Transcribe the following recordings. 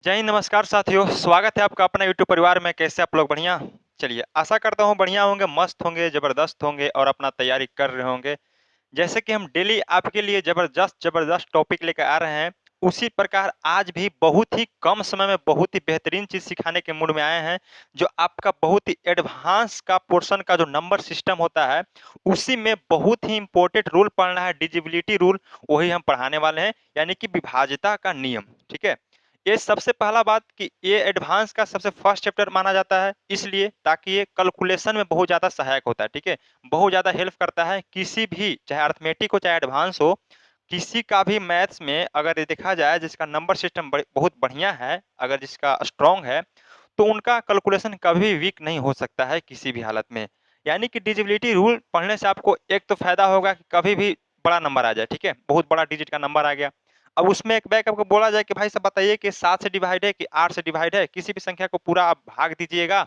जय हिंद, नमस्कार साथियों। स्वागत है आपका अपना यूट्यूब परिवार में। कैसे आप लोग? बढ़िया। चलिए, आशा करता हूँ बढ़िया होंगे, मस्त होंगे, जबरदस्त होंगे और अपना तैयारी कर रहे होंगे। जैसे कि हम डेली आपके लिए जबरदस्त जबरदस्त टॉपिक लेकर आ रहे हैं, उसी प्रकार आज भी बहुत ही कम समय में बहुत ही बेहतरीन चीज सिखाने के मूड में आए हैं। जो आपका बहुत ही एडवांस का पोर्शन का जो नंबर सिस्टम होता है, उसी में बहुत ही इंपॉर्टेंट रूल पढ़ना है, डिजिबिलिटी रूल। वही हम पढ़ाने वाले हैं, यानी कि विभाज्यता का नियम। ठीक है। ये सबसे पहला बात कि ये एडवांस का सबसे फर्स्ट चैप्टर माना जाता है, इसलिए ताकि ये कैलकुलेशन में बहुत ज्यादा सहायक होता है। ठीक है। बहुत ज्यादा हेल्प करता है, किसी भी, चाहे अर्थमेटिक हो चाहे एडवांस हो, किसी का भी मैथ्स में अगर ये देखा जाए जिसका नंबर सिस्टम बहुत बढ़िया है, अगर जिसका स्ट्रांग है, तो उनका कैलकुलेशन कभी वीक नहीं हो सकता है किसी भी हालत में। यानी कि डिजिबिलिटी रूल पढ़ने से आपको एक तो फायदा होगा कि कभी भी बड़ा नंबर आ जाए, ठीक है, बहुत बड़ा डिजिट का नंबर आ गया, अब उसमें एक बैक आपको बोला जाए कि भाई साहब बताइए कि 7 से डिवाइड है कि 8 से डिवाइड है, किसी भी संख्या को पूरा आप भाग दीजिएगा,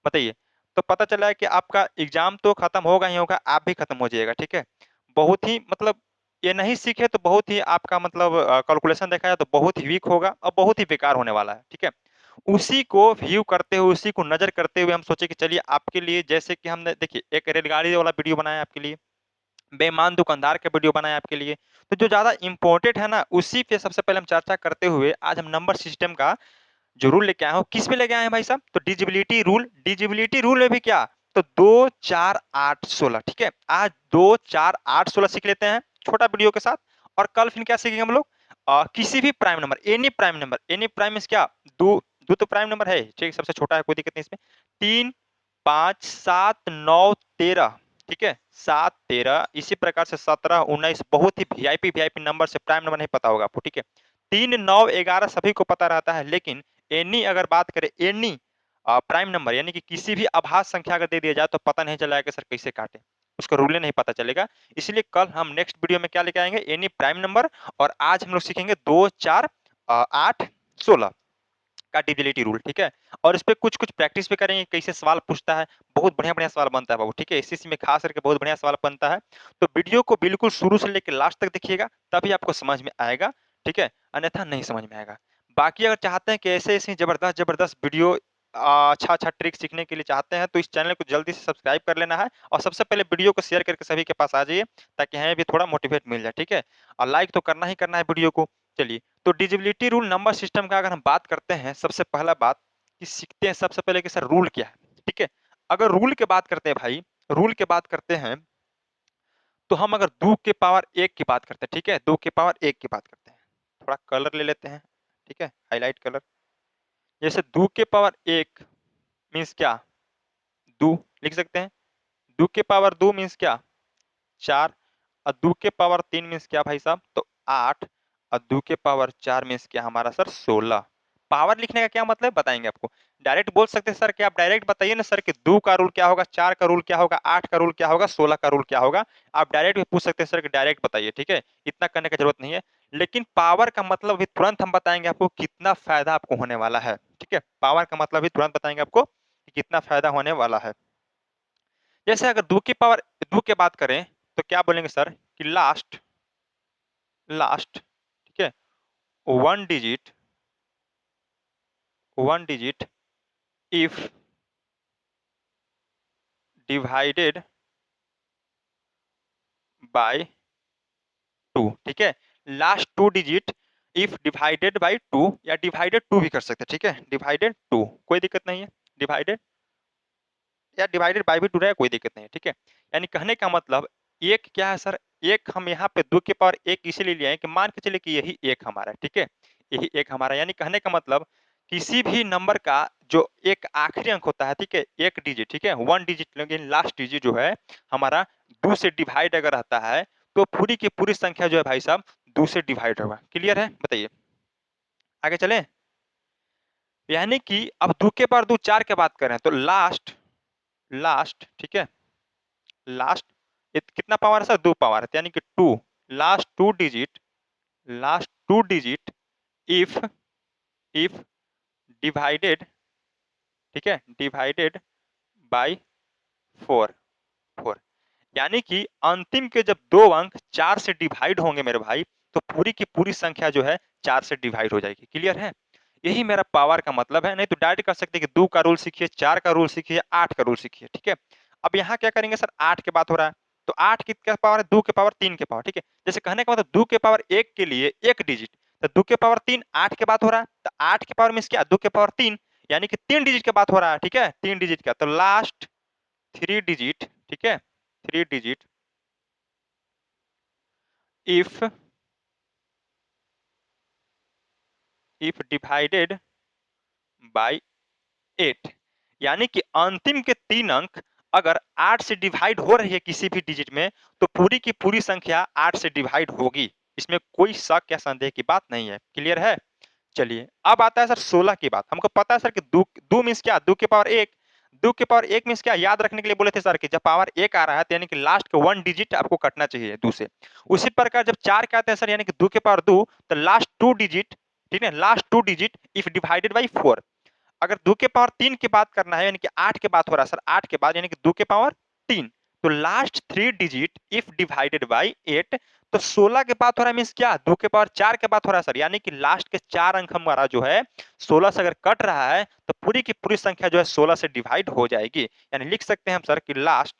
बताइए। तो पता चला है कि आपका एग्जाम तो खत्म होगा ही होगा, आप भी खत्म हो जाइएगा। ठीक है। बहुत ही मतलब, ये नहीं सीखे तो बहुत ही आपका मतलब कैलकुलेशन देखा जाए तो बहुत ही वीक होगा और बहुत ही बेकार होने वाला है। ठीक है। उसी को व्यू करते हुए, उसी को नजर करते हुए हम सोचे कि चलिए आपके लिए, जैसे कि हमने देखिए एक रेलगाड़ी वाला वीडियो बनाया आपके लिए, बेईमान दुकानदार का वीडियो बनाया आपके लिए, तो जो ज्यादा इंपॉर्टेंट है ना, उसी पे सबसे पहले हम चर्चा करते हुए आज हम नंबर सिस्टम का जो रूल लेके आए हो, किस पे लेके आए हैं भाई साहब? तो डिजिबिलिटी रूल। डिजिबिलिटी रूल में भी क्या, तो 2 4 8 16। ठीक है। आज 2 4 8 16 सीख लेते हैं छोटा वीडियो के साथ। और कल फिर क्या सीखेंगे हम लोग? किसी भी prime number, any prime number, any prime means क्या, दो, दो तो प्राइम नंबर है, ठीक है, सबसे छोटा है, कोई दिक्कत नहीं इसमें। 3 5 7 9 13। ठीक है, 7 13, इसी प्रकार से 17 19, बहुत ही वीआईपी वीआईपी नंबर से प्राइम नंबर नहीं पता होगा आपको। ठीक है। 3 9 11 सभी को पता रहता है, लेकिन एनी अगर बात करें, एनी प्राइम नंबर यानी कि किसी भी अभाज्य संख्या अगर दे दिया जाए तो पता नहीं चला कि सर कैसे काटे, उसका रूल नहीं पता चलेगा। इसलिए कल हम नेक्स्ट वीडियो में क्या लेके आएंगे, एनी प्राइम नंबर। और आज हम लोग सीखेंगे 2 4 8 16 का डिजिबिलिटी रूल। ठीक है। और इस पे कुछ कुछ प्रैक्टिस भी करेंगे, कैसे सवाल पूछता है, बहुत बढ़िया बढ़िया सवाल बनता है बाबू। ठीक है, एसएससी में खास करके बहुत बढ़िया सवाल बनता है। तो वीडियो को बिल्कुल शुरू से लेकर लास्ट तक देखिएगा, तभी आपको समझ में आएगा। ठीक है, अन्यथा नहीं समझ में आएगा। बाकी अगर चाहते हैं कि ऐसे ऐसे जबरदस्त जबरदस्त वीडियो, अच्छा अच्छा ट्रिक सीखने के लिए चाहते हैं, तो इस चैनल को जल्दी से सब्सक्राइब कर लेना है और सबसे पहले वीडियो को शेयर करके सभी के पास आ जाइए, ताकि हमें भी थोड़ा मोटिवेट मिल जाए। ठीक है। और लाइक तो करना ही करना है वीडियो को। चलिए, तो डिजिबिलिटी रूल नंबर सिस्टम का अगर हम बात करते हैं, सबसे पहला बात कि सीखते हैं सबसे पहले कि सर रूल क्या है। ठीक है। अगर रूल की बात करते हैं भाई, रूल की बात करते हैं, तो हम अगर 2 के पावर 1 की बात करते हैं, ठीक है, 2 के पावर 1 की बात करते हैं, थोड़ा कलर ले लेते हैं। ठीक है, हाईलाइट कलर। जैसे 2 के पावर 1 मीन्स क्या, 2 लिख सकते हैं। 2 के पावर 2 मीन्स क्या, 4। और 2 के पावर 3 मीन्स क्या भाई साहब, तो 8। और 2 के पावर 4 मीन्स क्या हमारा सर, 16। पावर लिखने का क्या मतलब बताएंगे आपको, डायरेक्ट बोल सकते हैं सर, कि आप डायरेक्ट बताइए ना सर कि 2 का रूल क्या होगा, 4 का रूल क्या होगा, 8 का रूल क्या होगा, 16 का रूल क्या होगा। आप डायरेक्ट भी पूछ सकते हैं सर कि डायरेक्ट बताइए। ठीक है, इतना करने की जरूरत नहीं है। लेकिन पावर का मतलब भी तुरंत हम बताएंगे आपको कितना फायदा आपको होने वाला है। ठीक है, पावर का मतलब भी तुरंत बताएंगे आपको कि कितना फायदा होने वाला है। जैसे अगर 2 की बात करें, तो क्या बोलेंगे सर कि लास्ट, लास्ट, ठीक है, one digit, one digit if divided by 2। ठीक है, last 2 digit if divided by 2, या डिवाइडेड 2 भी कर सकते हैं। ठीक है, डिवाइडेड 2 कोई दिक्कत नहीं है, डिवाइडेड या डिवाइडेड बाय भी 2 रहे कोई दिक्कत नहीं है। ठीक है, यानी कहने का मतलब, एक क्या है सर, एक हम यहाँ पे 2 के पावर 1 इसीलिए लिए हैं कि मान के चले कि यही एक हमारा है। ठीक है, यही एक हमारा, यानी कहने का मतलब किसी भी नंबर का जो एक आखिरी अंक होता है, ठीक है, एक डिजिट, ठीक है, वन डिजिट, लेकिन लास्ट डिजिट जो है हमारा 2 से डिवाइड अगर रहता है, तो पूरी की पूरी संख्या जो है भाई साहब 2 से डिवाइड होगा। क्लियर है, बताइए, आगे चलें। यानी कि अब 2 के पावर 2 4 की बात करें तो लास्ट, लास्ट, ठीक है, लास्ट कितना पावर है सर, 2 पावर है, यानी कि 2, last 2 digit, last 2 digit if, if divided, ठीक है, डिवाइडेड बाय 4, 4, यानी कि अंतिम के जब दो अंक 4 से डिवाइड होंगे मेरे भाई, तो पूरी की पूरी संख्या जो है 4 से डिवाइड हो जाएगी। क्लियर है। यही मेरा पावर का मतलब है। नहीं तो डायरेक्ट कर सकते कि 2 का रूल सीखिए, 4 का रूल सीखिए, 8 का रूल सीखिए, ठीक है। अब यहाँ क्या करेंगे सर, 8 की बात हो रहा है, तो 8 की क्या पावर है, 2 के पावर 3 के पावर, ठीक है। जैसे कहने का मतलब 2 के पावर 1 के लिए एक डिजिट, तो 2 के पावर 3 8 की बात हो रहा है, तो 8 के पावर मींस क्या, 2 के पावर 3, यानी कि 3 डिजिट की बात हो रहा है, ठीक है, 3 डिजिट का। तो लास्ट 3 डिजिट, ठीक है, 3 डिजिट इफ डिवाइडेड बाय 8, यानी कि अंतिम के 3 अंक अगर 8 से डिवाइड हो रही है किसी भी डिजिट में, तो पूरी की पूरी संख्या 8 से डिवाइड होगी। इसमें कोई शक या संदेह की बात नहीं है। क्लियर है? चलिए अब आता है सर 16 की बात। हमको पता है सर कि 2 2 मींस क्या, 2 के पावर 1, 2 के पावर 1 मींस क्या, याद रखने के लिए बोले थे सर कि जब पावर 1 आ रहा है तो यानी कि लास्ट का 1 डिजिट आपको कटना चाहिए 2 से। उसी प्रकार जब 4 के आते हैं सर, यानी कि 2 के पावर 2, तो लास्ट 2 डिजिट, ठीक है, last 2 digit if divided by 4। अगर 2 के पावर 3 की बात करना है, यानी कि 8 के बात हो रहा है सर, 8 के बाद यानी कि 2 के पावर 3, तो last 3 digit if divided by 8, तो 16 के बात हो रहा है मींस क्या, 2 के पावर 4 के बात हो रहा है सर, यानी कि लास्ट के 4 अंक हमारा जो है 16 से अगर कट रहा है तो पूरी की पूरी संख्या जो है 16 से डिवाइड हो जाएगी। यानी लिख सकते हैं हम सर कि लास्ट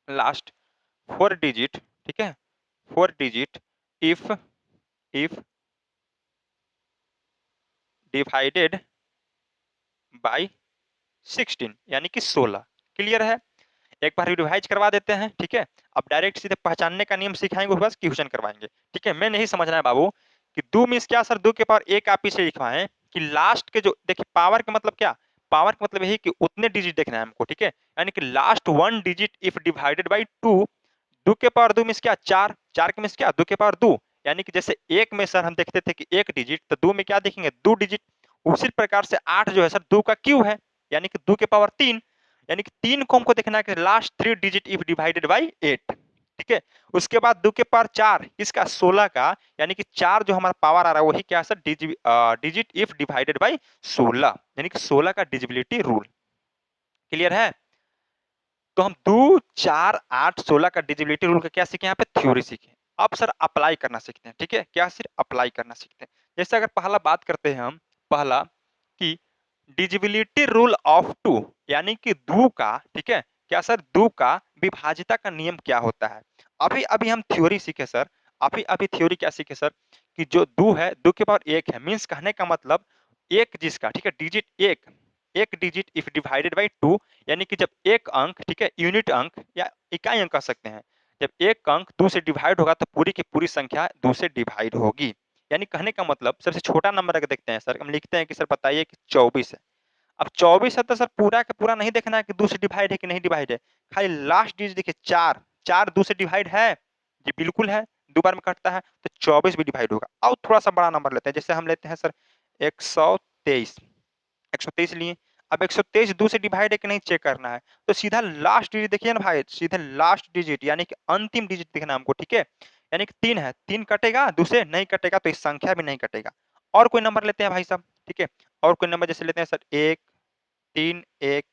लास्ट 4 डिजिट, ठीक है, 4 digit if if divided by 16, यानी कि 16। क्लियर है? एक बार रिवाइज करवा देते हैं, ठीक है। अब डायरेक्ट सीधे पहचानने का नियम सिखाएंगे, उसके बाद क्वेश्चन करवाएंगे, ठीक है। मैं नहीं समझना है बाबू कि 2 मींस क्या सर, 2 के पावर 1 आप इसे लिखवाएं कि लास्ट के जो देखिए पावर का मतलब क्या, पावर का मतलब यही कि उतने डिजिट देखना है हमको, ठीक है। यानी कि last 1 digit if divided by 2, 2 के पावर 2 मींस क्या 4, 4 के मींस क्या 2 के पावर 2, यानी कि जैसे 1 में सर हम देखते थे कि 1 डिजिट, तो 2 में क्या देखेंगे 2 डिजिट। उसी प्रकार से 8 जो है सर 2 का क्यूब है, यानी कि 2 के पावर 3, यानी कि 3 को हमको देखना है कि last 3 digit if divided by 8, ठीक है। उसके बाद 2 के पावर 4 इसका 16 का, यानी कि 4 जो हमारा पावर आ रहा है वही क्या है sir, digit if divided by 16, यानी कि 16 का डिजिबिलिटी रूल। क्लियर है? तो हम 2 4 8 16 का डिजिबिलिटी रूल का क्या सीखे, यहाँ पे थ्योरी सीखे। अब सर अप्लाई करना सीखते हैं, ठीक है। क्या सिर्फ अप्लाई करना सीखते हैं। जैसे अगर पहला बात करते हैं हम, पहला कि डिजिबिलिटी रूल ऑफ 2, यानी कि 2 का, ठीक है, क्या सर 2 का विभाजिता का नियम क्या होता है। अभी अभी हम थ्योरी सीखे सर, अभी अभी थ्योरी क्या सीखे सर कि जो 2 है 2 के पावर 1 है, मींस कहने का मतलब एक जिसका, ठीक है, डिजिट एक, एक डिजिट इफ डिवाइडेड बाय 2, यानी कि जब एक अंक, ठीक है, यूनिट अंक या इकाई अंक कह सकते हैं, जब एक अंक 2 से डिवाइड होगा तो पूरी की पूरी संख्या 2 से डिवाइड होगी। यानी कहने का मतलब सबसे छोटा नंबर अगर देखते हैं सर, हम लिखते हैं कि सर बताइए कि 24 है। अब 24 है तो सर पूरा का पूरा नहीं देखना है कि 2 से डिवाइड है कि नहीं डिवाइड है, खाली लास्ट डिजिट देखिए 4, 4 2 से डिवाइड है, जी बिल्कुल है, 2 बार में कटता है तो 24 भी डिवाइड होगा। और थोड़ा सा बड़ा नंबर लेते हैं, जैसे हम लेते हैं सर 123, 123 लिए। अब 123 2 से डिवाइड है कि नहीं चेक करना है, तो सीधा लास्ट डिजिट देखिए ना भाई, सीधे लास्ट डिजिट यानी कि अंतिम डिजिट देखना है हमको, ठीक है। यानी कि 3 है, 3 कटेगा, 2 से नहीं कटेगा तो इस संख्या भी नहीं कटेगा। और कोई नंबर लेते हैं भाई साहब, ठीक है। और कोई नंबर जैसे लेते हैं सर 1 3 1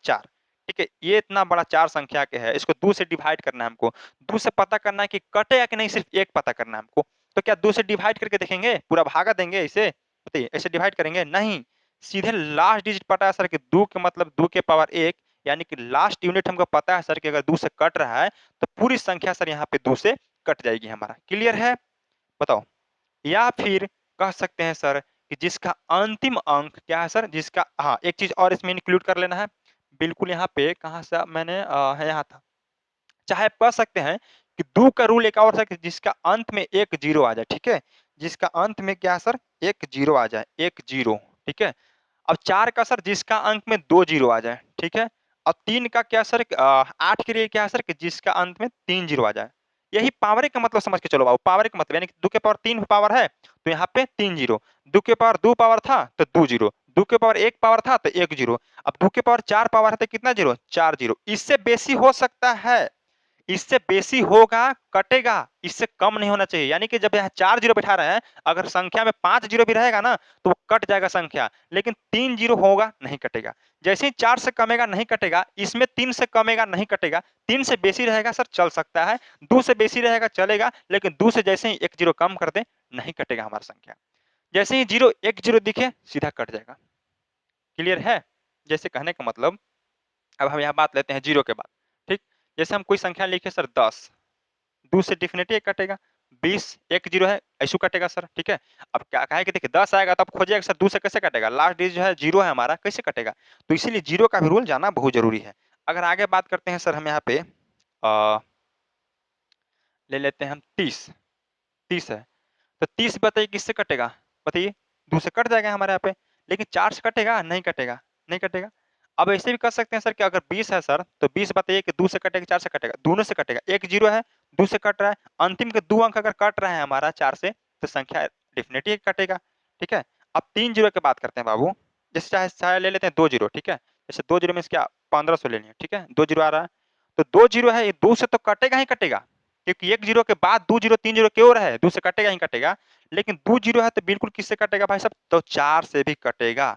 4, ठीक है। ये इतना बड़ा 4 संख्या के है, इसको 2 से डिवाइड करना है हमको। 2 से पता करना है कि कटेगा कि नहीं, सिर्फ 1 पता करना है हमको। तो क्या 2 से डिवाइड करके देखेंगे, पूरा भागा देंगे इसे, बताइए ऐसे डिवाइड करेंगे नहीं, सीधे लास्ट डिजिट पता है सर कि 2 के मतलब 2 के पावर 1, यानी कि लास्ट यूनिट हमको पता है सर कि अगर 2 से कट रहा है तो पूरी संख्या सर यहाँ पे 2 से कट जाएगी हमारा। क्लियर है? बताओ। या फिर कह सकते हैं सर कि जिसका अंतिम अंक क्या है सर, जिसका, हाँ एक चीज और इसमें इंक्लूड कर लेना है, बिल्कुल यहाँ पे कहाँ से मैंने है यहाँ था, चाहे कह सकते हैं कि 2 का रूल एक और है कि जिसका अंत में एक जीरो आ जाए, ठीक है, जिसका अंत में क्या है सर एक जीरो आ जाए, एक जीरो, ठीक है। अब 4 का सर जिसका अंक में 2 जीरो आ जाए, ठीक है। और 3 का क्या सर 8 के लिए क्या है सर कि जिसका अंत में 3 जीरो आ जाए। यही पावर का मतलब समझ के चलो बाबू, पावर का मतलब यानी कि 2 के पावर 3 पावर है तो यहाँ पे 3 जीरो, 2 के पावर 2 पावर था तो 2 जीरो, 2 के पावर 1 पावर था तो 1 जीरो, अब 2 के पावर 4 पावर है तो कितना जीरो, 4 जीरो। इससे बेसी हो सकता है, इससे बेसी होगा कटेगा, इससे कम नहीं होना चाहिए। यानी कि जब यहाँ 4 जीरो बैठा रहे हैं, अगर संख्या में 5 जीरो भी रहेगा ना तो वो कट जाएगा संख्या, लेकिन 3 जीरो होगा नहीं कटेगा। जैसे ही 4 से कमेगा नहीं कटेगा, इसमें 3 से कमेगा नहीं कटेगा, 3 से बेसी रहेगा सर चल सकता है, 2 से बेसी रहेगा चलेगा, लेकिन 2 से जैसे ही 1 जीरो कम कर दे नहीं कटेगा हमारा संख्या। जैसे ही 0 एक 0 दिखे सीधा कट जाएगा। क्लियर है? जैसे कहने का मतलब अब हम यहाँ बात लेते हैं 0 के बाद, ठीक? जैसे हम कोई संख्या लिखे सर 10, 2 से डेफिनेटली कटेगा, 20 एक 0 है, ऐसे कटेगा सर, ठीक है? अब क्या है कि देखिए 10 आएगा तो अब खोजिएगा सर 2 से कैसे कटेगा? लास्ट डिजिट जो है 0 है हमारा, कैसे कटेगा? तो इसीलिए 0 का भी रूल जानना बहुत ज़रूरी है। अगर आगे बात करते हैं सर हम यहाँ पे ले लेते हैं हम 30, 30 है, तो 30 बताइए किससे कटेगा? बताइए, 2 से कट जाएगा हमारे यहाँ पे, लेकिन 4 से कटेगा? नहीं कटेगा, नहीं कटेगा। अब ऐसे भी कर सकते हैं सर कि अगर 20 है सर, तो 20 बताइए कि 2 से कटेगा 4 से कटेगा? दोनों से कटेगा। एक 0 है, 2 से कट रहा है, अंतिम के 2 अंक अगर कट रहा है हमारा 4 से, तो संख्या डेफिनिटली कटेगा, ठीक है? अब 3 0 की बात करते हैं बाबू, जैसे चाहे चाहे ले लेते हैं 2 0, ठीक है? जैसे 2 0 मीन्स क्या? 1500 ले लिए, ठीक है? 2 0 आ रहा है, तो 2 0 है, ये 2 से तो कटेगा ही कटेगा, क्योंकि एक 0 के बाद 2 0 3 0 क्यों रहा है? 2 से कटेगा ही कटेगा। लेकिन 2 0 है तो बिल्कुल किससे कटेगा भाई साहब? तो 4 से भी कटेगा।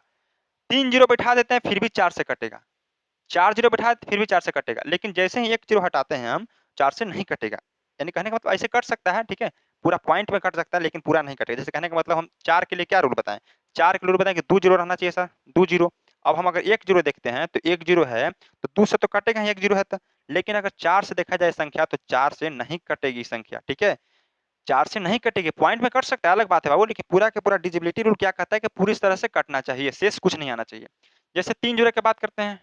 3 0 बैठा देते हैं फिर भी 4 से कटेगा। 4 0 बैठा देते फिर भी 4 से कटेगा। लेकिन जैसे ही 1 0 हटाते हैं हम, 4 से नहीं कटेगा। यानी कहने का मतलब ऐसे कट सकता है, ठीक है? पूरा पॉइंट में कट सकता है लेकिन पूरा नहीं कटेगा। जैसे कहने का मतलब हम 4 के लिए क्या रूल बताएं? 4 के लिए रूल बताएं कि 2 0 रहना चाहिए सर, 2 0। अब हम अगर 1 0 देखते हैं तो 1 0 है, तो 2 से तो कटेगा ही 1 0 है तो। लेकिन अगर 4 से देखा जाए संख्या तो 4 से नहीं कटेगी संख्या, ठीक है? 4 से नहीं कटेगी, पॉइंट में कट सकता है अलग बात है बाबू, लेकिन पूरा का पूरा डिजिबिलिटी रूल क्या कहता है कि पूरी तरह से कटना चाहिए, शेष कुछ नहीं आना चाहिए। जैसे 3 0 की बात करते हैं,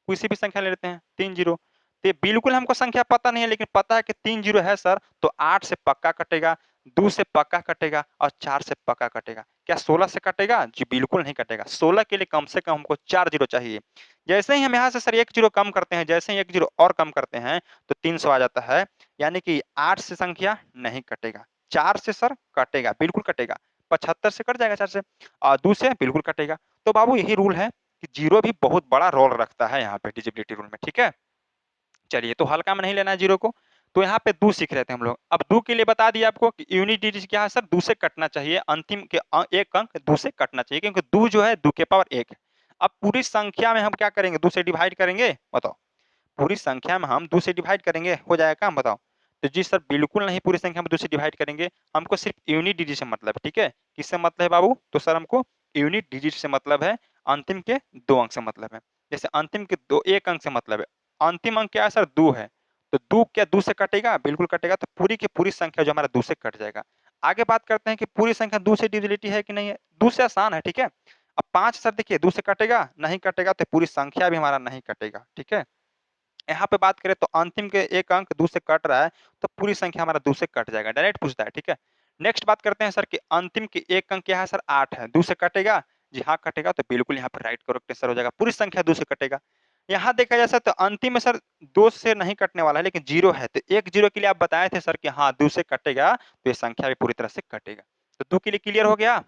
किसी भी संख्या ले लेते हैं 3 0, तो ये बिल्कुल हमको संख्या पता नहीं है लेकिन पता है कि 3 0 है सर, तो 8 से पक्का कटेगा, 2 से पक्का कटेगा और 4 से पक्का कटेगा। क्या 16 से कटेगा? जी बिल्कुल नहीं कटेगा। 16 के लिए कम से कम हमको 4 0 चाहिए। जैसे ही हम यहाँ से सर 1 0 कम करते हैं, जैसे ही 1 0 और कम करते हैं तो 300 आ जाता है, यानी कि 8 से संख्या नहीं कटेगा। 4 से सर कटेगा, बिल्कुल कटेगा। 75 से कट जाएगा 4 से, और 2 से बिल्कुल कटेगा। तो बाबू यही रूल है कि 0 भी बहुत बड़ा रोल रखता है यहाँ पे डिजिबिलिटी रूल में, ठीक है? चलिए, तो हल्का में नहीं लेना है 0 को, तो यहाँ पे 2 सीख रहे थे हम लोग। अब 2 के लिए बता दिया आपको कि यूनिट डिजिट क्या है सर? 2 से कटना चाहिए, अंतिम के 1 अंक 2 से कटना चाहिए, क्योंकि 2 जो है 2 के पावर 1 है। अब पूरी संख्या में हम क्या करेंगे? 2 से डिवाइड करेंगे, बताओ? पूरी संख्या में हम 2 से डिवाइड करेंगे, हो जाएगा काम, बताओ? तो जी सर बिल्कुल नहीं, पूरी संख्या में 2 से डिवाइड करेंगे, हमको सिर्फ यूनिट डिजिट से मतलब है, ठीक है? किससे मतलब है बाबू? तो सर हमको यूनिट डिजिट से मतलब है, अंतिम के 2 अंक से मतलब है। जैसे अंतिम के 1 अंक से मतलब है, अंतिम अंक क्या है सर? 2 है, तो 2 क्या 2 से कटेगा? बिल्कुल कटेगा, तो पूरी की पूरी संख्या जो हमारा 2 से कट जाएगा। आगे बात करते हैं कि पूरी संख्या 2 से डिविजिबिलिटी है कि नहीं है? 2 से आसान है, ठीक है? अब 5 सर देखिए 2 से कटेगा? नहीं कटेगा, तो पूरी संख्या भी हमारा नहीं कटेगा, ठीक है? यहाँ पे बात करें तो अंतिम के 1 अंक 2 से कट रहा है, तो पूरी संख्या हमारा 2 से कट जाएगा, डायरेक्ट पूछता है, ठीक है? नेक्स्ट बात करते हैं सर कि अंतिम के 1 अंक क्या है सर? 8 है, 2 से कटेगा? जी हाँ, कटेगा, तो बिल्कुल यहाँ पे राइट करेक्ट आंसर हो जाएगा, पूरी संख्या 2 से कटेगा। यहाँ देखा जाए सर तो अंतिम में सर 2 से नहीं कटने वाला है, लेकिन 0 है, तो 1 0 के लिए आप बताए थे सर कि हाँ 2 से कटेगा, तो ये संख्या भी पूरी तरह से कटेगा। तो 2 के लिए क्लियर हो गया?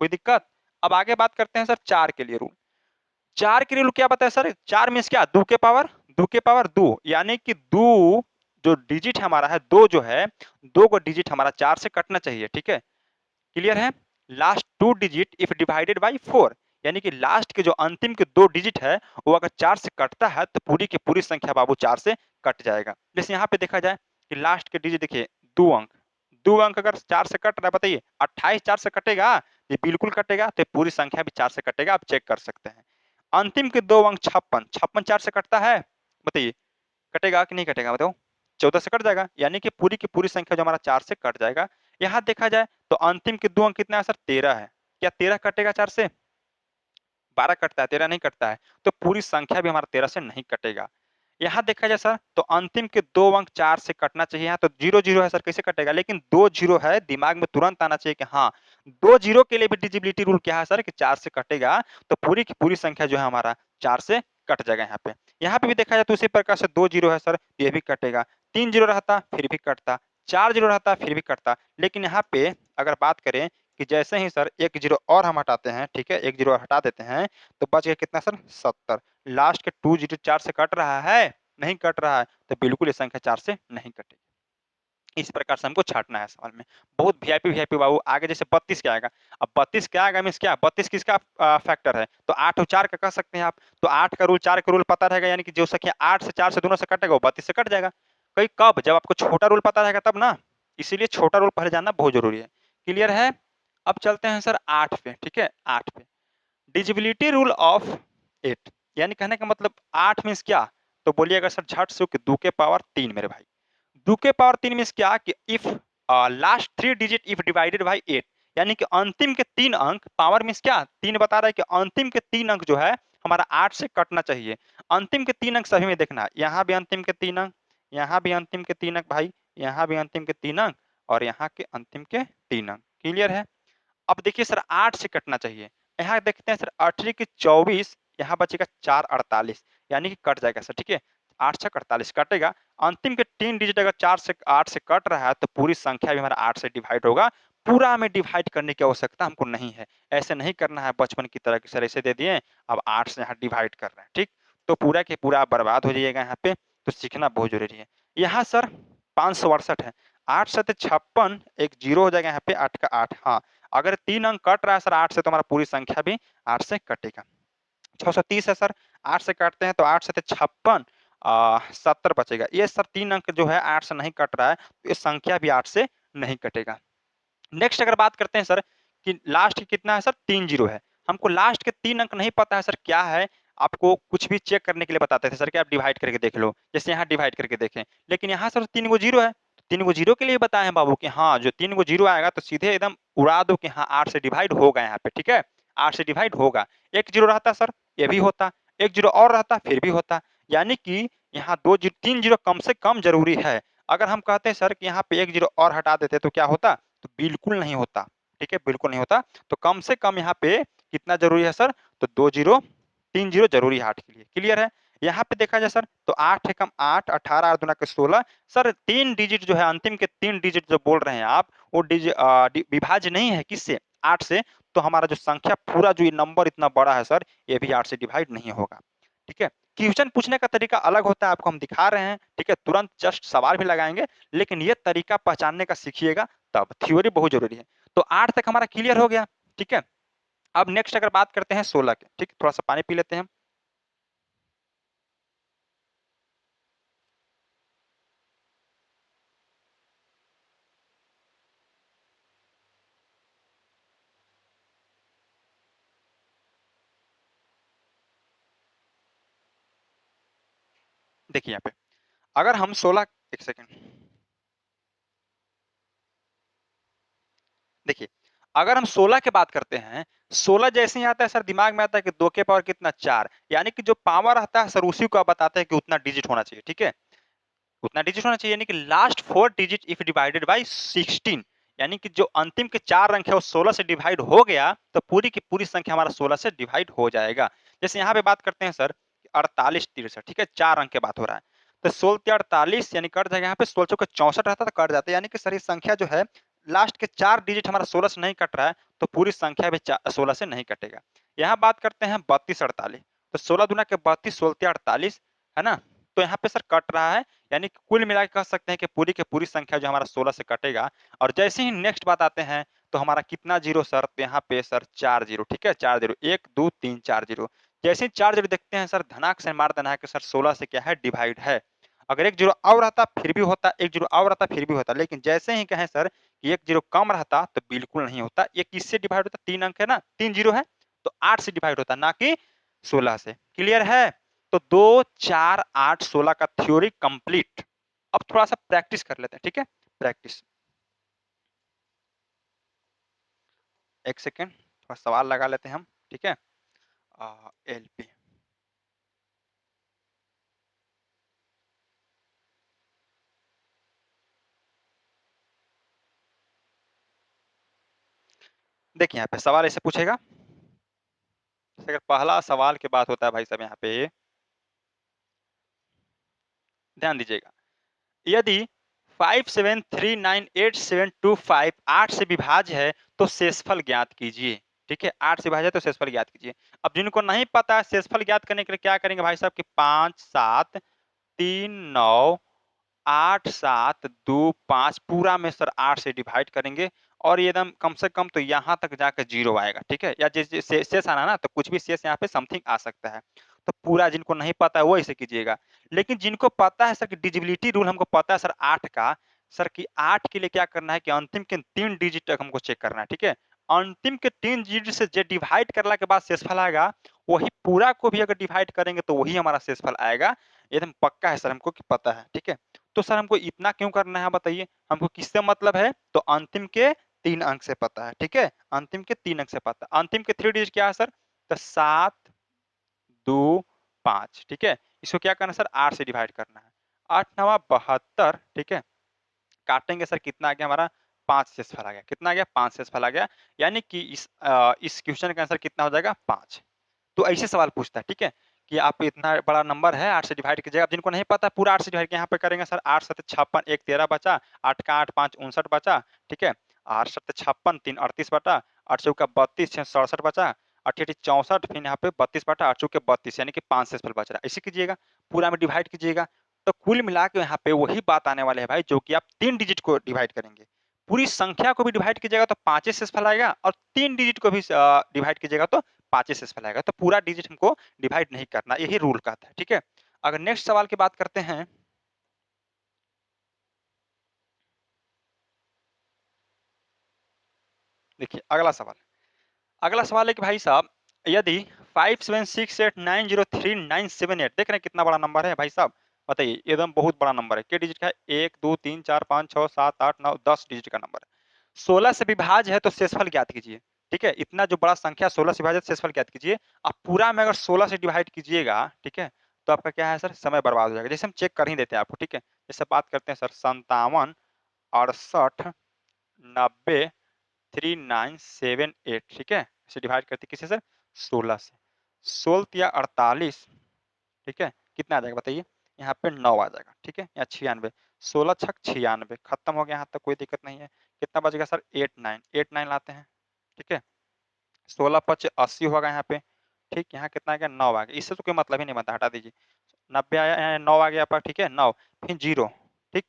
कोई दिक्कत? अब आगे बात करते हैं सर 4 के लिए रूल। 4 के लिए क्या बताया सर? 4 मीन्स क्या? 2 के पावर 2, यानी कि 2 जो डिजिट हमारा है, 2 जो है, 2 को डिजिट हमारा 4 से कटना चाहिए, ठीक है? क्लियर है? Last 2 digit if divided by 4, यानी कि लास्ट के जो अंतिम के 2 डिजिट है, वो अगर 4 से कटता है तो पूरी की पूरी संख्या बाबू 4 से कट जाएगा। जैसे यहाँ पे देखा जाए कि लास्ट के डिजिट देखिए 2 अंक, 2 अंक अगर 4 से कट रहा है, बताइए 28 4 से कटेगा? ये बिल्कुल कटेगा, तो पूरी संख्या भी 4 से कटेगा, आप चेक कर सकते हैं। अंतिम के 2 अंक 56, 56 4 से कटता है? बताइए, कटेगा कि नहीं कटेगा बताओ? 14 से कट जाएगा, यानी कि पूरी की पूरी संख्या जो हमारा 4 से कट जाएगा। यहाँ देखा जाए तो अंतिम के 2 अंक कितना है सर? 13 है। क्या 13 कटेगा 4 से? 12 कटता है, 13 नहीं कटता है, तो पूरी संख्या भी हमारा 13 से नहीं कटेगा। यहाँ देखा जाए सर तो अंतिम के 2 अंक 4 से कटना चाहिए, यहाँ तो 0 0 है सर, कैसे कटेगा? लेकिन 2 0 है, दिमाग में तुरंत आना चाहिए कि हाँ 2 0 के लिए भी डिजिबिलिटी रूल क्या है सर कि 4 से कटेगा, तो पूरी की पूरी संख्या जो है हमारा 4 से कट जाएगा यहाँ पे। यहाँ पे भी देखा जाए तो उसी प्रकार से 2 0 है सर, ये भी कटेगा। 3 0 रहता फिर भी कटता, 4 0 रहता फिर भी कटता। लेकिन यहाँ पे अगर बात करें कि जैसे ही सर 1 0 और हम हटाते हैं, ठीक है? 1 0 हटा देते हैं, तो बच गया कितना सर? 70। लास्ट के 2 0 4 से कट रहा है? नहीं कट रहा है, तो बिल्कुल ये संख्या 4 से नहीं कटेगी। इस प्रकार से हमको छाँटना है सवाल में। बहुत वीआईपी वीआईपी बाबू, आगे जैसे 32 क्या आएगा? अब 32 क्या आएगा मीन्स क्या? 32 किसका फैक्टर है? तो 8 और 4 का कह सकते हैं आप। तो 8 का रूल 4 का रूल पता रहेगा, यानी कि जो संख्या 8 से 4 से दोनों से कटेगा वो 32 से कट जाएगा। कई कब? जब आपको छोटा रूल पता रहेगा तब ना। इसीलिए छोटा रूल पहले जानना बहुत ज़रूरी है। क्लियर है? अब चलते हैं सर 8 पे, ठीक है, 8 पे। डिजिबिलिटी रूल ऑफ 8, यानी कहने का मतलब 8 मीन्स क्या? तो बोलिएगा सर झट से कि 2 के पावर 3 मेरे भाई। 2 के पावर 3 मीन्स क्या कि if last 3 digit if divided by 8, यानी कि अंतिम के 3 अंक, पावर मीन्स क्या? 3 बता रहा है कि अंतिम के 3 अंक जो है हमारा 8 से कटना चाहिए। अंतिम के 3 अंक सभी में देखना, यहाँ भी अंतिम के 3 अंक, यहाँ भी अंतिम के 3 अंक भाई, यहाँ भी अंतिम के 3 अंक और यहाँ के अंतिम के 3 अंक। क्लियर है? अब देखिए सर 8 से कटना चाहिए। यहाँ देखते हैं सर 8 की 24, यहाँ बचेगा 4 48, यानी कि कट जाएगा सर, ठीक है। 8 6 48 कटेगा। अंतिम के 3 डिजिट अगर 4 से 8 से कट रहा है तो पूरी संख्या भी हमारा 8 से डिवाइड होगा। पूरा में डिवाइड करने की आवश्यकता हमको नहीं है। ऐसे नहीं करना है बचपन की तरह कि सर ऐसे दे दिए, अब 8 से यहाँ डिवाइड कर रहे हैं, ठीक। तो पूरा के पूरा बर्बाद हो जाइएगा यहाँ पे, तो सीखना बहुत जरूरी है। यहाँ सर 568 है, 8 7 56, एक जीरो हो जाएगा यहाँ पे, 8 का 8, हाँ। अगर 3 अंक कट रहा है सर 8 से तो हमारा पूरी संख्या भी 8 से कटेगा। 630 है सर, 8 से काटते हैं तो 8 7 56, 70 बचेगा। ये सर 3 अंक जो है 8 से नहीं कट रहा है, तो ये संख्या भी 8 से नहीं कटेगा। नेक्स्ट अगर बात करते हैं सर कि लास्ट कितना है सर, 3 जीरो है। हमको लास्ट के 3 अंक नहीं पता है सर क्या है, आपको कुछ भी चेक करने के लिए बताते थे सर कि आप डिवाइड करके देख लो, जैसे यहाँ डिवाइड करके देखें। लेकिन यहाँ सर 3 गो जीरो है, तो 3 गो जीरो के लिए बताए हैं बाबू कि हाँ जो 3 गो जीरो आएगा तो सीधे एकदम उड़ा दो कि हाँ 8 से डिवाइड होगा यहाँ पे, ठीक है। 8 से डिवाइड होगा। एक जीरो रहता सर ये भी होता, एक जीरो और रहता फिर भी होता, यानी कि यहाँ 3 जीरो कम से कम जरूरी है। अगर हम कहते हैं सर कि यहाँ पे एक जीरो और हटा देते तो क्या होता, तो बिल्कुल नहीं होता, ठीक है, बिल्कुल नहीं होता। तो कम से कम यहाँ पे कितना जरूरी है सर, तो 2 जीरो 3 जीरो जरूरी है 8 के लिए। क्लियर है? यहाँ पे देखा जाए सर तो 8 एकम 8, 18 8 दूना के 16, सर 3 डिजिट जो है अंतिम के 3 डिजिट जो बोल रहे हैं आप, वो विभाज्य नहीं है किससे, 8 से। तो हमारा जो संख्या पूरा जो ये नंबर इतना बड़ा है सर, ये भी 8 से डिवाइड नहीं होगा, ठीक है। क्वेश्चन पूछने का तरीका अलग होता है, आपको हम दिखा रहे हैं, ठीक है, तुरंत जस्ट सवाल भी लगाएंगे, लेकिन ये तरीका पहचानने का सीखिएगा, तब थ्योरी बहुत जरूरी है। तो 8 तक हमारा क्लियर हो गया, ठीक है। अब नेक्स्ट अगर बात करते हैं 16 के, ठीक, थोड़ा सा पानी पी लेते हैं हम। देखिए यहाँ पे अगर हम 16, एक सेकेंड, देखिए अगर हम 16 की बात करते हैं, 16 जैसे ही आता है सर दिमाग में आता है कि 2 के पावर कितना 4, यानी कि जो पावर आता है सर उसी को आप बताते हैं कि उतना डिजिट होना चाहिए, ठीक है। उतना डिजिट होना चाहिए, यानी कि last 4 digit if divided by 16, यानी कि जो अंतिम के 4 अंक है वो 16 से डिवाइड हो गया तो पूरी की पूरी संख्या हमारा 16 से डिवाइड हो जाएगा। जैसे यहाँ पे बात करते हैं सर 48 63, ठीक है, 4 अंक की बात हो रहा है। तो 16 48 यानी कट जाएगा, यहाँ पे 16 का 64 रहता तो कट जाता है, यानी कि सर ये संख्या जो है लास्ट के 4 डिजिट हमारा 16 से नहीं कट रहा है, तो पूरी संख्या भी 16 से नहीं कटेगा। यहाँ बात करते हैं 32 48, तो 16 दूना के 32, 16 48, है ना। तो यहाँ पे सर कट रहा है, यानी कि कुल मिला के कह सकते हैं कि पूरी की पूरी संख्या जो हमारा 16 से कटेगा। और जैसे ही नेक्स्ट बात आते हैं तो हमारा कितना जीरो सर, तो यहाँ पे सर 4 जीरो, ठीक है, 4 जीरो, 1 2 3 4 जीरो। जैसे ही 4 जीरो देखते हैं सर धनाक से मार देना है कि सर 16 से क्या है, डिवाइड है। अगर एक जीरो और रहता फिर भी होता, एक जीरो और रहता फिर भी होता, लेकिन जैसे ही कहें सर कि एक जीरो कम रहता तो बिल्कुल नहीं होता। ये किससे डिवाइड होता, 3 अंक है ना, 3 जीरो है, तो 8 से डिवाइड होता, ना कि 16 से। क्लियर है? तो 2 4 8 16 का थ्योरी कंप्लीट। अब थोड़ा सा प्रैक्टिस कर लेते हैं, ठीक है, प्रैक्टिस। एक सेकेंड, थोड़ा सवाल लगा लेते हैं हम, ठीक है। एलपी, देखिए यहाँ पे सवाल ऐसे पूछेगा, अगर पहला सवाल की बात होता है भाई साहब, यहाँ पे ध्यान दीजिएगा, यदि 57398725 8 से विभाज्य है तो शेषफल ज्ञात कीजिए, ठीक है, 8 से विभाज्य है तो शेषफल ज्ञात कीजिए। अब जिनको नहीं पता है शेषफल ज्ञात करने के लिए क्या करेंगे भाई साहब कि 5 7 3 9 8 7 2 5 पूरा में सर 8 से डिवाइड करेंगे, और ये एकदम कम से कम तो यहाँ तक जाकर जीरो आएगा, ठीक है, या जैसे शेष आना ना तो कुछ भी शेष यहाँ पे समथिंग आ सकता है। तो पूरा जिनको नहीं पता है वो ऐसे कीजिएगा। लेकिन जिनको पता है सर कि डिजिबिलिटी रूल हमको पता है सर 8 का, सर कि 8 के लिए क्या करना है कि अंतिम के 3 डिजिट तक हमको चेक करना है, ठीक है। अंतिम के 3 डिजिट से जे डिवाइड करला के बाद शेषफल आएगा, वही पूरा को भी अगर डिवाइड करेंगे तो वही हमारा शेषफल आएगा। एकदम पक्का है सर, हमको कि पता है, ठीक है। तो सर हमको इतना क्यों करना है बताइए, हमको किससे मतलब है, तो अंतिम के 3 अंक से पता है, ठीक है। अंतिम के 3 अंक से पता है। अंतिम के 3 डिजिट क्या है सर, तो 7 2 5, ठीक है। इसको क्या करना है सर, 8 से डिवाइड करना है। 8 9 72, ठीक है। काटेंगे सर, कितना आ गया हमारा, 5 शेषफल आ गया। कितना आ गया, 5 शेषफल आ गया। यानी कि इस क्वेश्चन का आंसर कितना हो जाएगा, 5। तो ऐसे सवाल पूछता है, ठीक है, कि आप इतना बड़ा नंबर है 8 से डिवाइड कीजिएगा। अब जिनको नहीं पता पूरा 8 से डिवाइड यहाँ पे करेंगे सर, 8 7 56, 1 13 बचा, 8 का 8 5 59 बचा, ठीक है। 8 7 56, 3 38 बटा, 8 चौका 32, 6 67 बचा, 8 8 64, फिर यहाँ पे 32 बटा, 8 चौके 32, यानी कि 5 शेषफल बच रहा है। ऐसे कीजिएगा, पूरा में डिवाइड कीजिएगा, तो कुल मिला के यहाँ पे वही बात आने वाले है भाई, जो कि आप 3 डिजिट को डिवाइड करेंगे। पूरी संख्या को भी डिवाइड कीजिएगा तो 5 शेषफल आएगा, और 3 डिजिट को भी डिवाइड कीजिएगा तो 5 शेषफल आएगा। तो पूरा डिजिट हमको डिवाइड नहीं करना, यही रूल कहता है, ठीक है। अगर नेक्स्ट सवाल की बात करते हैं, देखिए अगला सवाल है कि भाई साहब, यदि 5768903978, देख रहे हैं कितना बड़ा नंबर है भाई साहब, बताइए, एकदम बहुत बड़ा नंबर है। क्या डिजिट का है, 1 2 3 4 5 6 7 8 9 10 डिजिट का नंबर है। 16 से विभाज्य है तो शेषफल ज्ञात कीजिए, ठीक है। इतना जो बड़ा संख्या 16 से विभाजित, शेषफल ज्ञात कीजिए। आप पूरा में अगर 16 से डिवाइड कीजिएगा, ठीक है, तो आपका क्या है सर, समय बर्बाद हो जाएगा। जैसे हम चेक कर ही देते हैं आपको, ठीक है। जैसे बात करते हैं सर, 57 68 90 3978, ठीक है। इसे डिवाइड करते किससे सर, 16 से। 16 या 48, ठीक है, कितना आ जाएगा बताइए, यहाँ पे 9 आ जाएगा, ठीक है, या 96, 16 छक 96, खत्म हो गया, यहाँ तक कोई दिक्कत नहीं है। कितना बचेगा सर, 89 लाते हैं, ठीक है। 16 पच 80 होगा यहाँ पे, ठीक। यहाँ कितना आ गया, 9 आ गया। इससे तो कोई मतलब ही नहीं बनता, हटा दीजिए। 90 आया, यहाँ 9 आ गया आपका, ठीक है, 9, फिर 0, ठीक।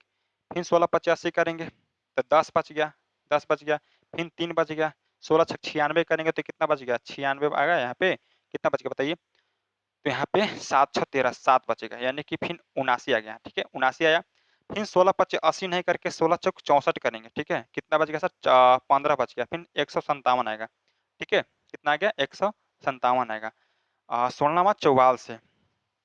फिर 16 पच 80 करेंगे तो 10 बच गया, 10 बच गया, फिर 3 बच गया। 16 छक 96 करेंगे तो कितना बच गया, 96 आ गया। यहाँ पे कितना बच गया बताइए, तो यहाँ पे 7 6 13, 7 बचेगा, यानी कि फिर 79 आ गया, ठीक है, 79 आया। फिर 16 पच 80 नहीं करके 16 चौक 64 करेंगे, ठीक है। कितना बच गया सर, 15 बच गया, फिर 157 आएगा, ठीक है। कितना आ गया, 157 आएगा। 16वां 44 से,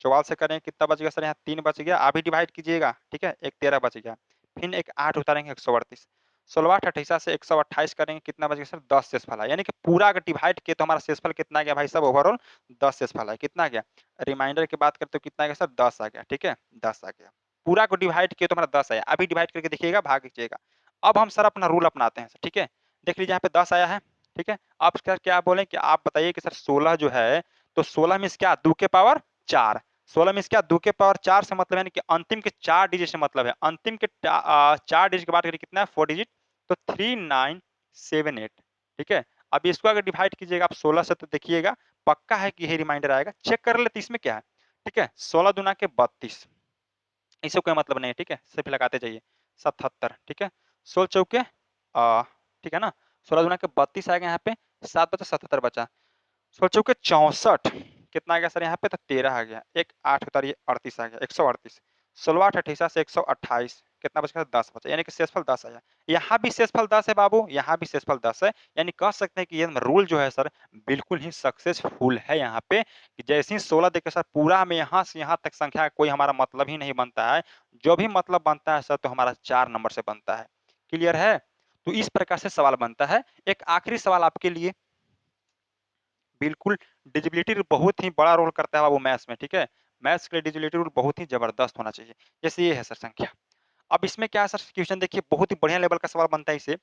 44 से करें कितना बच गया सर, यहाँ 3 बच गया। अभी डिवाइड कीजिएगा, ठीक है, एक 13 बच गया, फिर एक 8 उतारेंगे, 138। 16 8 28 से 128 करेंगे, कितना बच गया सर, 10 शेषफल है। यानी कि पूरा अगर डिवाइड किए तो हमारा शेषफल कितना आ गया भाई साहब, ओवरऑल 10 शेषफल है। कितना आ गया, रिमाइंडर की बात करते तो कितना आ गया सर, 10 आ गया, ठीक है, 10 आ गया। पूरा को डिवाइड किए तो हमारा 10 आया। अभी डिवाइड करके देखिएगा, भाग लीजिएगा। अब हम सर अपना रूल अपनाते हैं, ठीक है। देख लीजिए यहाँ पे 10 आया है, ठीक है। आप सर क्या बोले कि आप बताइए कि सर 16 जो है, तो 16 में क्या, 2 के पावर 4, 16 में क्या, 2 के पावर 4 से मतलब है कि अंतिम के 4 डिजिट से मतलब है। अंतिम के 4 डिजिट की बात करें कितना है, 4 डिजिट, तो 3978, ठीक है। अब इसको अगर डिवाइड कीजिएगा आप 16 से, तो देखिएगा पक्का है कि यही रिमाइंडर आएगा। चेक कर लेते इसमें क्या है, ठीक है। 16 दूना के 32, इससे कोई मतलब नहीं है, ठीक है, सिर्फ लगाते जाइए। 77, ठीक है। 16 चौके, ठीक है ना, 16 दूना के 32 आएगा, यहाँ पे 7 बचा, 77 बचा। 16 चौके 64, कितना आ गया सर, यहाँ पे तो 13 आ गया। एक 8 उतारिए, 38 आ गया, 138। 16 8 28 से 128, कितना बच गया, 10 बचा, यानी कि शेषफल 10 आया। यहाँ भी शेषफल 10 है बाबू, यहाँ भी शेषफल 10 है। यानी कह सकते हैं कि ये रूल जो है सर, बिल्कुल ही सक्सेसफुल है। यहाँ पे कि जैसे ही 16 देखिए सर, पूरा में यहाँ से यहाँ तक संख्या का कोई हमारा मतलब ही नहीं बनता है। जो भी मतलब बनता है सर, तो हमारा 4 नंबर से बनता है। क्लियर है, तो इस प्रकार से सवाल बनता है। एक आखिरी सवाल आपके लिए, बिल्कुल डिजिबिलिटी बहुत ही बड़ा रोल करता है बाबू मैथ्स में, ठीक है। मैथ्स के लिए डिजिबिलिटी रूल बहुत ही जबरदस्त होना चाहिए। जैसे ये है सर संख्या, अब इसमें क्या है सर, क्वेश्चन देखिए, बहुत ही बढ़िया लेवल का सवाल बनता है इसे।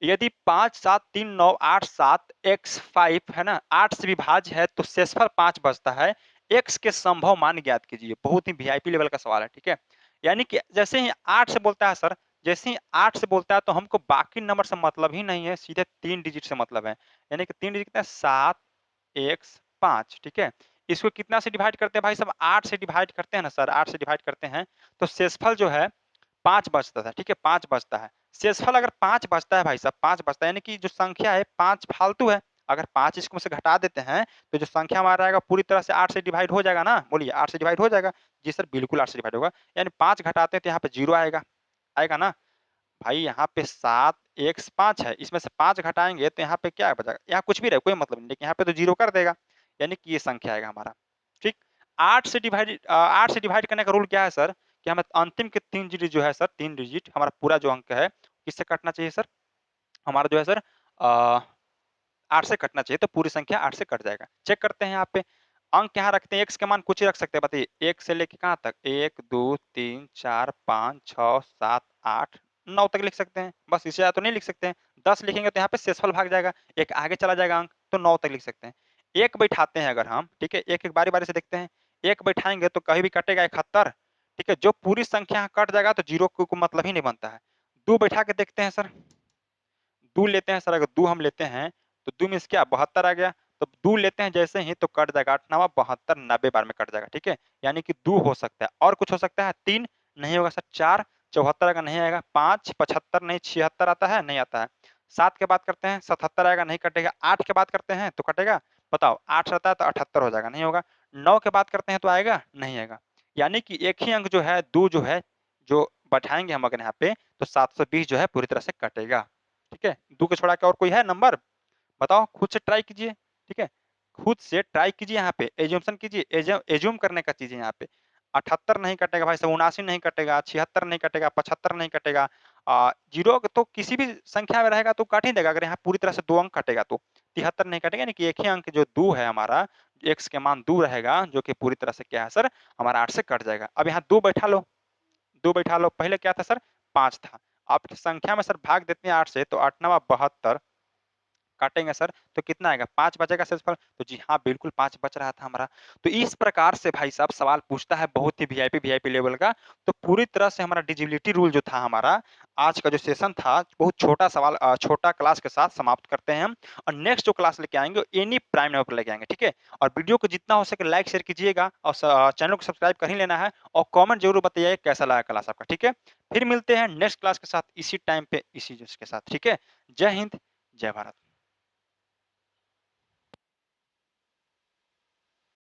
यदि 5 7 3 9 8 7 x 5 है ना, 8 से विभाज्य है तो शेषफल 5 बचता है। x के संभव मान ज्ञात कीजिए। बहुत ही वीआईपी लेवल का सवाल है, ठीक है। यानी कि जैसे ही 8 से बोलता है सर, जैसे ही 8 से बोलता है तो हमको बाकी नंबर से मतलब ही नहीं है, सीधे 3 डिजिट से मतलब है। यानी कि 3 डिजिट कितना है, 7 x 5, ठीक है। इसको कितना से डिवाइड करते हैं भाई साहब, 8 से डिवाइड करते हैं ना सर, 8 से डिवाइड करते हैं तो शेषफल जो है 5 बचता था, ठीक है, 5 बचता है। शेषफल अगर 5 बचता है भाई साहब, 5 बचता है, यानी कि जो संख्या है 5 फालतू है। अगर 5 इसको में से घटा देते हैं तो जो संख्या हमारा आएगा पूरी तरह से 8 से डिवाइड हो जाएगा ना, बोलिए 8 से डिवाइड हो जाएगा। जी सर, बिल्कुल 8 से डिवाइड होगा। यानी 5 घटाते हैं तो यहाँ पे 0 आएगा, आएगा ना। भाई यहाँ पे 7 x 5 है, इसमें से 5 घटाएँगे तो यहाँ पे क्या बचेगा? यहाँ कुछ भी रहे कोई मतलब नहीं, लेकिन यहाँ पे तो 0 कर देगा, यानी कि ये संख्या आएगा हमारा, ठीक? 8 से डिवाइड करने का रूल क्या है सर? कि हमें अंतिम के 3 डिजिट जो है सर, 3 डिजिट हमारा पूरा जो अंक है, किससे कटना चाहिए सर? हमारा जो है सर 8 से कटना चाहिए, तो पूरी संख्या 8 से कट जाएगा। चेक करते हैं यहाँ पे, अंक यहाँ रखते हैं, x के मान कुछ ही रख सकते हैं, बताइए 1 से लेके कहाँ तक? 1, 2, 3, 4, 5, 6, 7, 8, 9 तक लिख सकते हैं, बस इससे ज़्यादा तो नहीं लिख सकते हैं। 10 लिखेंगे तो यहाँ पे शेषफल भाग जाएगा, 1 आगे चला जाएगा अंक, तो 9 तक लिख सकते हैं। 1 बैठाते हैं अगर हम, ठीक है? 1-1 बारी-बारी से देखते हैं, 1 बैठाएँगे तो कहीं भी कटेगा 71, ठीक है? जो पूरी संख्या यहाँ कट जाएगा तो 0 को मतलब ही नहीं बनता है। 2 बैठा के देखते हैं सर, 2 लेते हैं सर, अगर 2 हम लेते हैं, तो 2 मीन्स क्या 72 आ गया, तो 2 लेते हैं जैसे ही तो कट जाएगा 8 9 72 90 बार में कट जाएगा, ठीक है? यानी कि 2 हो सकता है, और कुछ हो सकता है 3 नहीं होगा सर, 4 74 का नहीं आएगा, 5 75 नहीं 76 आता है, नहीं आता है। 7 के बाद करते हैं 77 आएगा, नहीं कटेगा। 8 के बाद करते हैं तो कटेगा, बताओ 8 रहता है तो 78 हो जाएगा, नहीं होगा। 9 के बाद करते हैं तो आएगा, नहीं आएगा। यानी कि एक ही अंक जो है 2 जो है, जो बैठाएँगे हम अगर यहाँ पे, तो 720 जो है पूरी तरह से कटेगा। ठीक है? 2 को छोड़ा के और कोई है नंबर? बताओ, खुद से ट्राई कीजिए, ठीक है? खुद से ट्राई कीजिए यहाँ पे, एज़म्पशन कीजिए, एज़्यूम करने का चीज़ है यहाँ पे। 78 नहीं कटेगा भाई साहब, 79 नहीं कटेगा, 76 नहीं कटेगा, 75 नहीं कटेगा। 0 तो किसी भी संख्या में रहेगा तो काट ही देगा, अगर यहाँ पूरी तरह से 2 अंक कटेगा तो। 73 नहीं कटेगा, यानी कि एक ही अंक जो 2 है हमारा, x के मान 2 रहेगा, जो कि पूरी तरह से क्या है सर, हमारा 8 से कट जाएगा। अब यहाँ 2 बैठा लो, 2 बैठा लो, पहले क्या था सर? 5 था। आप संख्या में सर भाग देते हैं 8 से, तो 8 9 72, काटेंगे सर तो कितना आएगा? 5 बचेगा शेषफल, तो जी हाँ, बिल्कुल 5 बच रहा था हमारा। तो इस प्रकार से भाई साहब सवाल पूछता है, बहुत ही वीआईपी लेवल का। तो पूरी तरह से हमारा डिजिबिलिटी रूल जो था हमारा, आज का जो सेशन था, बहुत छोटा सवाल छोटा क्लास के साथ समाप्त करते हैं हम, और नेक्स्ट जो क्लास लेके आएँगे, वो एनी प्राइम नंबर पर लेके आएँगे, ठीक है? और वीडियो को जितना हो सके लाइक शेयर कीजिएगा, और चैनल को सब्सक्राइब कर ही लेना है, और कमेंट ज़रूर बताइए कैसा लगा क्लास आपका, ठीक है? फिर मिलते हैं नेक्स्ट क्लास के साथ, इसी टाइम पे, इसी के साथ, ठीक है? जय हिंद, जय भारत।